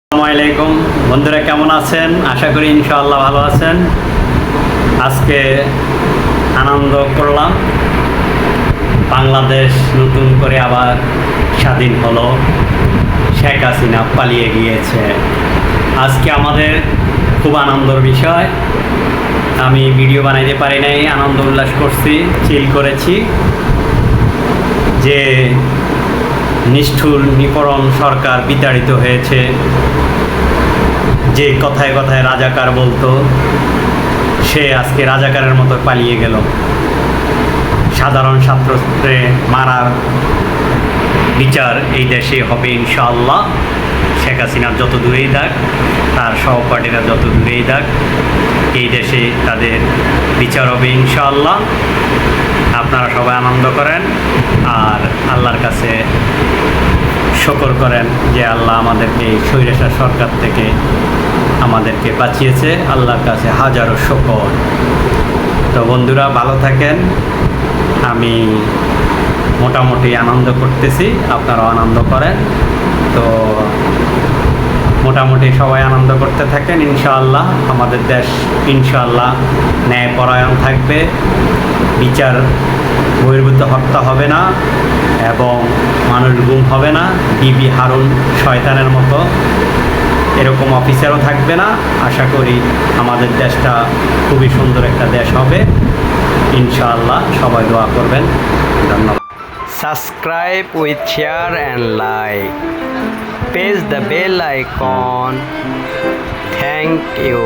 আসসালামু আলাইকুম বন্ধুরা, কেমন আছেন? আশা করি ইনশাআল্লাহ ভালো আছেন। আজকে আনন্দ করলাম, বাংলাদেশ নতুন করে আবার স্বাধীন হলো, শেখ হাসিনা পালিয়ে গিয়েছে। আজকে আমাদের খুব আনন্দের বিষয়। আমি ভিডিও বানাইতে পারি নাই, আনন্দ উল্লাস করছি, চিল করেছি যে নিষ্ঠুর নিপীড়ন সরকার বিতাড়িত হয়েছে। যে কথায় কথায় রাজাকার বলতো, সে আজকে রাজাকারের মতো পালিয়ে গেল। সাধারণ ছাত্রকে মারার বিচার এই দেশে হবে ইনশাআল্লাহ। শেখ হাসিনার যত দূরেই থাক, তার সহপাঠীরা যত দূরেই থাক, এই দেশে তাদের বিচার হবে ইনশাআল্লাহ। আপনারা সবাই আনন্দ করেন আর আল্লাহর কাছে শুকর করেন যে আল্লাহ আমাদেরকে এই স্বৈরাচার সরকার থেকে আমাদেরকে বাঁচিয়েছে। আল্লাহর কাছে হাজারো শুকর। তো বন্ধুরা ভালো থাকেন। আমি মোটামুটি আনন্দ করতেছি, আপনারাও আনন্দ করেন। তো মোটামুটি সবাই আনন্দ করতে থাকেন। ইনশাআল্লাহ আমাদের দেশ ইনশাআল্লাহ ন্যায়পরায়ণ থাকবে, বিচার বহির্ভূত হত্যা হবে না এবং মানুষ গুম হবে না। বিবি হারুন শয়তানের মতো এরকম অফিসারও থাকবে না। আশা করি আমাদের দেশটা খুবই সুন্দর একটা দেশ হবে ইনশাআল্লাহ। সবাই দোয়া করবেন। ধন্যবাদ। Subscribe with share and like. Press the bell icon. Thank you.